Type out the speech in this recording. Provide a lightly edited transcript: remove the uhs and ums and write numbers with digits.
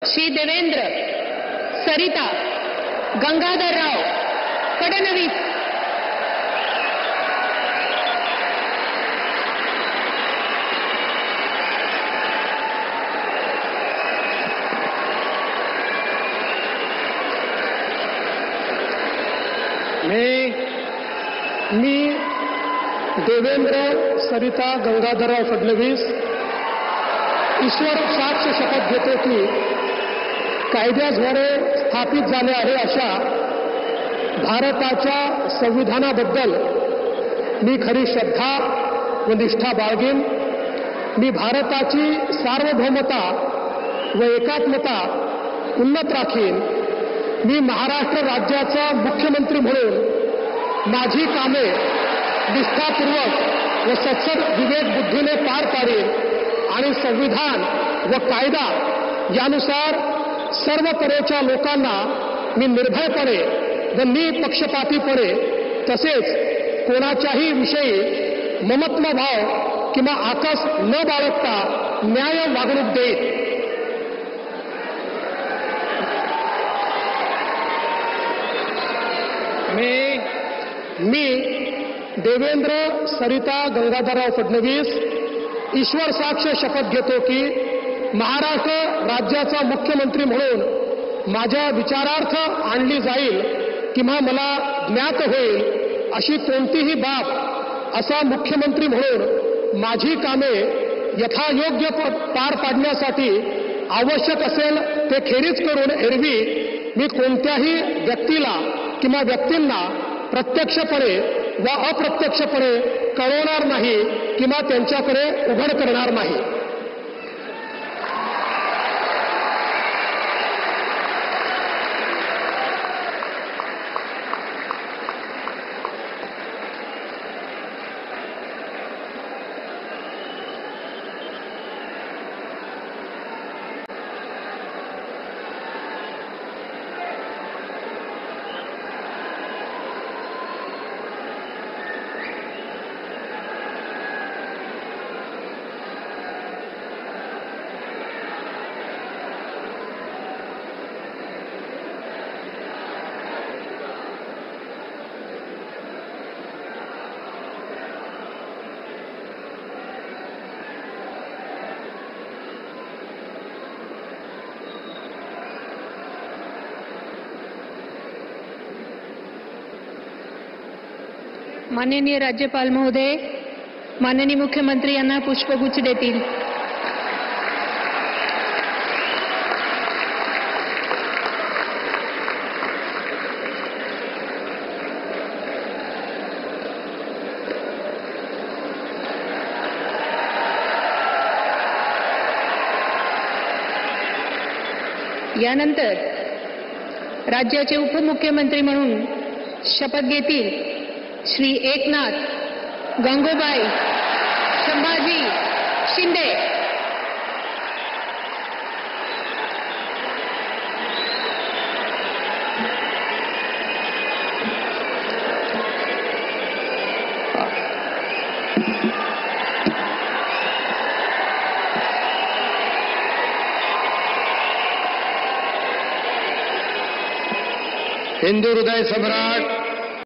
श्री देवेंद्र सरिता गंगाधरराव फडणवीस, मी देवेंद्र सरिता गंगाधरराव फडणवीस ईश्वर साक्ष शपथ घेतो की कायद्याद्वारे स्थापित झाले आहे अशा भारताच्या संविधानाबद्दल मी खरी श्रद्धा व निष्ठा बाळगेन. मी भारताची सार्वभौमता व एकात्मता उन्नत राखीन. मी महाराष्ट्र राज्याचा मुख्यमंत्री म्हणून माझी कामे निष्ठापूर्वक व सत्सद विवेक बुद्धीने पार पाडेन आणि संविधान व कायदा यानुसार सर्व तऱ्हेच्या लोकांना मी निर्भयपणे व निपक्षपातीपणे तसेच कोणाच्याही विषयी ममत्वभाव किंवा आकस न बाळगता न्याय वागणूक देईन. मी देवेंद्र सरिता गंगाधरराव फडणवीस ईश्वर साक्ष शपथ घेतो की महाराष्ट्र राज्याचा मुख्यमंत्री म्हणून माझ्या विचारार्थ आणली जाईल किंवा मला ज्ञात होईल अशी कोणतीही बाब असा मुख्यमंत्री म्हणून माझी कामे यथायोग्य पार पाडण्यासाठी आवश्यक असेल ते खेरीज करून एरवी मी कोणत्याही व्यक्तीला किंवा व्यक्तींना प्रत्यक्षपणे व अप्रत्यक्षपणे कळवणार नाही किंवा त्यांच्याकडे उघड करणार नाही. माननीय राज्यपाल महोदय, माननीय मुख्यमंत्री यांना पुष्पगुच्छ देतील. यानंतर राज्याचे उपमुख्यमंत्री म्हणून शपथ घेतील श्री एकनाथ गंगूबाई संभाजी शिंदे. हिंदू हृदय सम्राट